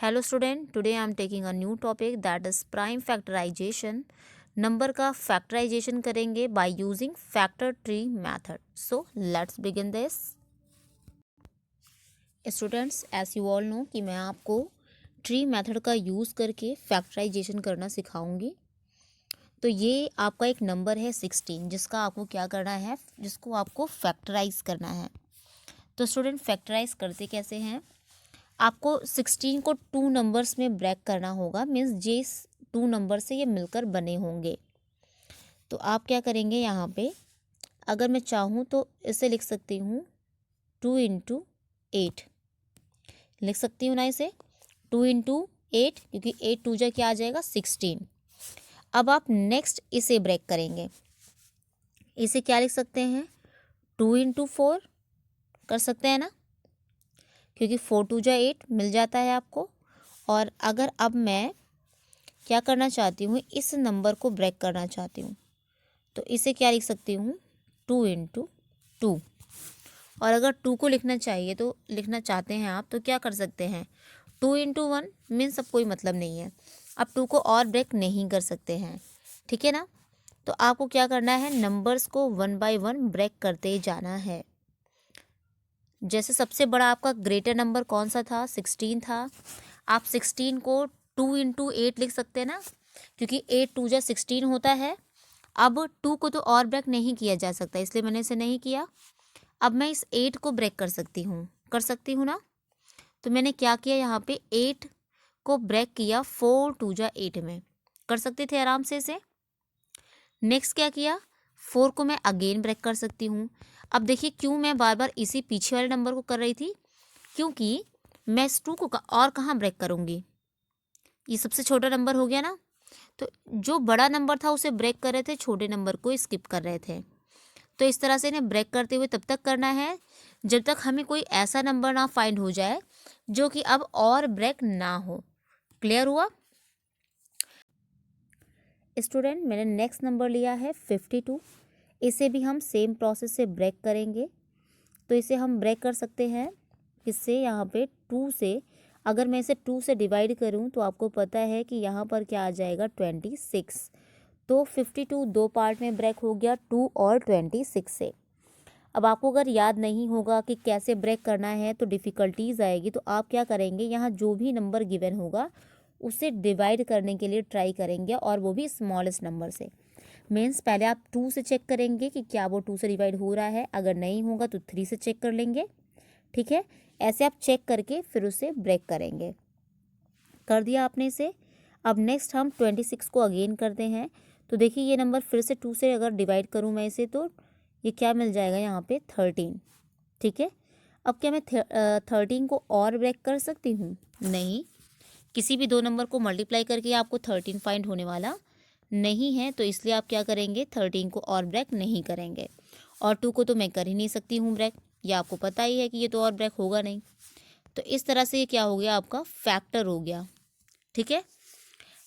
Hello student, today I am taking a new topic that is prime factorisation. Number का factorisation करेंगे by using factor tree method. So let's begin this. Students, as you all know कि मैं आपको tree method का use करके factorisation करना सिखाऊंगी। तो ये आपका एक नंबर है 16, जिसका आपको क्या करना है, जिसको आपको फैक्टराइज करना है। तो स्टूडेंट, फैक्टराइज करते कैसे हैं? आपको 16 को 2 नंबर्स में ब्रेक करना होगा। मीन्स जिस 2 नंबर से ये मिलकर बने होंगे। तो आप क्या करेंगे, यहाँ पे अगर मैं चाहूँ तो इसे लिख सकती हूँ 2 इंटू 8 लिख सकती हूँ ना इसे 2 इंटू 8, क्योंकि 8 टू जा क्या आ जाएगा 16। अब आप नेक्स्ट इसे ब्रेक करेंगे। इसे क्या लिख सकते हैं 2 इंटू 4 कर सकते हैं ना, क्योंकि 4 टू जा 8 मिल जाता है आपको। और अगर अब मैं क्या करना चाहती हूँ, इस नंबर को ब्रेक करना चाहती हूँ, तो इसे क्या लिख सकती हूँ 2 इंटू 2। और अगर 2 को लिखना चाहिए तो लिखना चाहते हैं आप, तो क्या कर सकते हैं 2 इंटू 1 मीन्स अब कोई मतलब नहीं है। अब 2 को और ब्रेक नहीं कर सकते हैं, ठीक है ना। तो आपको क्या करना है, नंबर्स को 1 बाय 1 ब्रेक करते जाना है। जैसे सबसे बड़ा आपका ग्रेटर नंबर कौन सा था, 16 था। आप 16 को 2 इंटू 8 लिख सकते हैं ना, क्योंकि 8 टू जा 16 होता है। अब 2 को तो और ब्रेक नहीं किया जा सकता, इसलिए मैंने इसे नहीं किया। अब मैं इस 8 को ब्रेक कर सकती हूँ ना। तो मैंने क्या किया, यहाँ पे 8 को ब्रेक किया 4 टू जा 8 में, कर सकते थे आराम से इसे। नेक्स्ट क्या किया, 4 को मैं अगेन ब्रेक कर सकती हूँ। अब देखिए क्यों मैं बार बार इसी पीछे वाले नंबर को कर रही थी, क्योंकि मैं इस 2 को और कहाँ ब्रेक करूँगी, ये सबसे छोटा नंबर हो गया ना। तो जो बड़ा नंबर था उसे ब्रेक कर रहे थे, छोटे नंबर को स्किप कर रहे थे। तो इस तरह से इन्हें ब्रेक करते हुए तब तक करना है जब तक हमें कोई ऐसा नंबर ना फाइंड हो जाए जो कि अब और ब्रेक ना हो। क्लियर हुआ स्टूडेंट? मैंने नेक्स्ट नंबर लिया है 52। इसे भी हम सेम प्रोसेस से ब्रेक करेंगे। तो इसे हम ब्रेक कर सकते हैं किससे, यहाँ पे 2 से। अगर मैं इसे 2 से डिवाइड करूँ तो आपको पता है कि यहाँ पर क्या आ जाएगा 26। तो 52 दो पार्ट में ब्रेक हो गया, 2 और 26 से। अब आपको अगर याद नहीं होगा कि कैसे ब्रेक करना है तो डिफ़िकल्टीज़ आएगी। तो आप क्या करेंगे, यहाँ जो भी नंबर गिवन होगा उसे डिवाइड करने के लिए ट्राई करेंगे, और वो भी स्मॉलेस्ट नंबर से। मीन्स पहले आप 2 से चेक करेंगे कि क्या वो 2 से डिवाइड हो रहा है। अगर नहीं होगा तो 3 से चेक कर लेंगे, ठीक है। ऐसे आप चेक करके फिर उसे ब्रेक करेंगे। कर दिया आपने इसे। अब नेक्स्ट हम 26 को अगेन करते हैं। तो देखिए ये नंबर फिर से 2 से अगर डिवाइड करूँ मैं इसे, तो ये क्या मिल जाएगा यहाँ पे 13, ठीक है। अब क्या मैं 13 को और ब्रेक कर सकती हूँ? नहीं, किसी भी दो नंबर को मल्टीप्लाई करके आपको 13 फाइंड होने वाला नहीं है। तो इसलिए आप क्या करेंगे, 13 को और ब्रेक नहीं करेंगे। और 2 को तो मैं कर ही नहीं सकती हूँ ब्रेक, ये आपको पता ही है कि ये तो और ब्रेक होगा नहीं। तो इस तरह से ये क्या हो गया, आपका फैक्टर हो गया, ठीक है।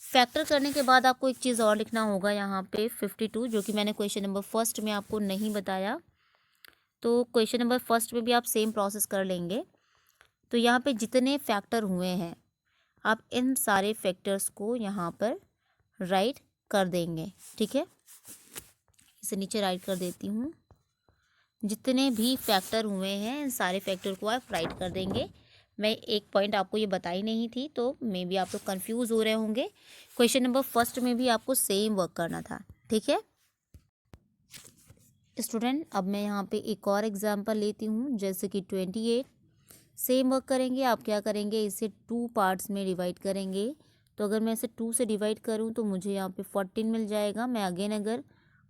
फैक्टर करने के बाद आपको एक चीज़ और लिखना होगा यहाँ पे 52, जो कि मैंने क्वेश्चन नंबर फर्स्ट में आपको नहीं बताया। तो क्वेश्चन नंबर फर्स्ट में भी आप सेम प्रोसेस कर लेंगे। तो यहाँ पे जितने फैक्टर हुए हैं आप इन सारे फैक्टर्स को यहाँ पर राइट कर देंगे, ठीक है। इसे नीचे राइट कर देती हूँ। जितने भी फैक्टर हुए हैं इन सारे फैक्टर को आप राइट कर देंगे। मैं एक पॉइंट आपको ये बताई नहीं थी, तो मे बी आप लोग कंफ्यूज हो रहे होंगे। क्वेश्चन नंबर फर्स्ट में भी आपको सेम वर्क करना था, ठीक है स्टूडेंट। अब मैं यहाँ पे एक और एग्जांपल लेती हूँ, जैसे कि 28। सेम वर्क करेंगे। आप क्या करेंगे, इसे 2 पार्ट्स में डिवाइड करेंगे। तो अगर मैं इसे 2 से डिवाइड करूँ तो मुझे यहाँ पे 14 मिल जाएगा। मैं अगेन अगर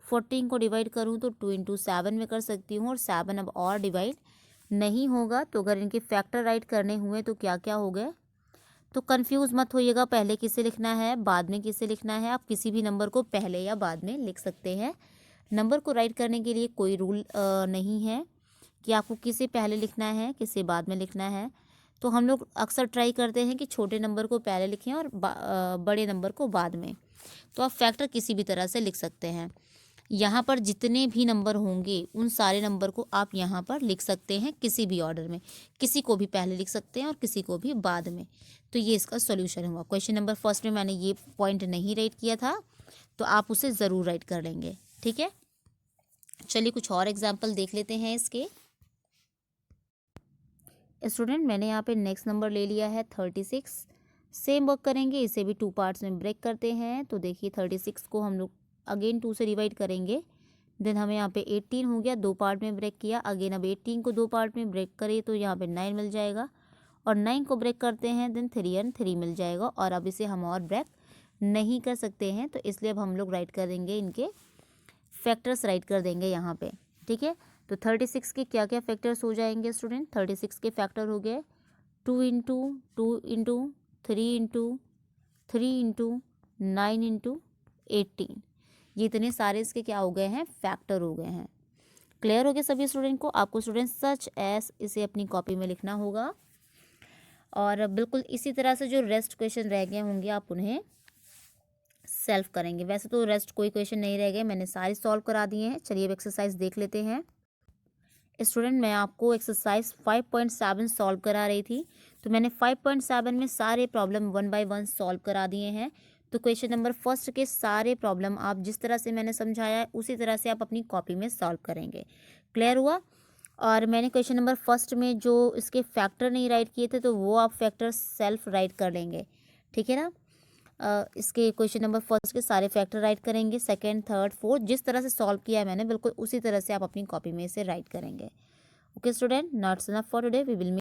14 को डिवाइड करूँ तो 2 इंटू 7 में कर सकती हूँ, और 7 अब और डिवाइड नहीं होगा। तो अगर इनके फैक्टर राइट करने हुए तो क्या क्या हो गए। तो कंफ्यूज मत होइएगा, पहले किसे लिखना है बाद में किसे लिखना है। आप किसी भी नंबर को पहले या बाद में लिख सकते हैं। नंबर को राइट करने के लिए कोई रूल नहीं है कि आपको किसे पहले लिखना है किसे बाद में लिखना है। तो हम लोग अक्सर ट्राई करते हैं कि छोटे नंबर को पहले लिखें और बड़े नंबर को बाद में। तो आप फैक्टर किसी भी तरह से लिख सकते हैं। यहाँ पर जितने भी नंबर होंगे उन सारे नंबर को आप यहाँ पर लिख सकते हैं किसी भी ऑर्डर में, किसी को भी पहले लिख सकते हैं और किसी को भी बाद में। तो ये इसका सॉल्यूशन हुआ। क्वेश्चन नंबर फर्स्ट में मैंने ये पॉइंट नहीं राइट किया था, तो आप उसे ज़रूर राइट कर लेंगे। ठीक है, चलिए कुछ और एग्जाम्पल देख लेते हैं इसके। स्टूडेंट, मैंने यहाँ पे नेक्स्ट नंबर ले लिया है 36। सेम वर्क करेंगे, इसे भी 2 पार्ट्स में ब्रेक करते हैं। तो देखिए 36 को हम लोग अगेन 2 से डिवाइड करेंगे, देन हमें यहाँ पे 18 हो गया, 2 पार्ट में ब्रेक किया। अगेन अब 18 को 2 पार्ट में ब्रेक करें तो यहाँ पे 9 मिल जाएगा, और 9 को ब्रेक करते हैं देन 3 और 3 मिल जाएगा। और अब इसे हम और ब्रेक नहीं कर सकते हैं, तो इसलिए अब हम लोग राइट कर देंगे, इनके फैक्टर्स राइट कर देंगे यहाँ पे। ठीक है, तो 36 के क्या क्या फैक्टर्स हो जाएंगे स्टूडेंट? 36 के फैक्टर हो गए 2 into 2 into 3 into 3 into 9 into 18। ये इतने सारे इसके क्या हो गए हैं? फैक्टर हो गए हैं। क्लियर हो गया सभी स्टूडेंट को? आपको स्टूडेंट सच एस इसे अपनी कॉपी में लिखना होगा, और बिल्कुल इसी तरह से जो रेस्ट क्वेश्चन रह गए होंगे आप उन्हें सेल्फ करेंगे। वैसे तो रेस्ट कोई क्वेश्चन नहीं रह गए, मैंने सारे सॉल्व करा दिए हैं। चलिए अब एक्सरसाइज देख लेते हैं। स्टूडेंट, मैं आपको एक्सरसाइज 5.7 सॉल्व करा रही थी, तो मैंने 5.7 में सारे प्रॉब्लम 1 बाय 1 सॉल्व करा दिए हैं। तो क्वेश्चन नंबर फर्स्ट के सारे प्रॉब्लम आप जिस तरह से मैंने समझाया है उसी तरह से आप अपनी कॉपी में सॉल्व करेंगे। क्लियर हुआ? और मैंने क्वेश्चन नंबर फर्स्ट में जो इसके फैक्टर नहीं राइट किए थे, तो वो आप फैक्टर सेल्फ राइट कर लेंगे। ठीक है ना? इसके क्वेश्चन नंबर फर्स्ट के सारे फैक्टर राइट करेंगे, सेकंड, थर्ड, फोर्थ जिस तरह से सॉल्व किया है मैंने बिल्कुल उसी तरह से आप अपनी कॉपी में इसे राइट करेंगे। Okay student, notes enough for today, we will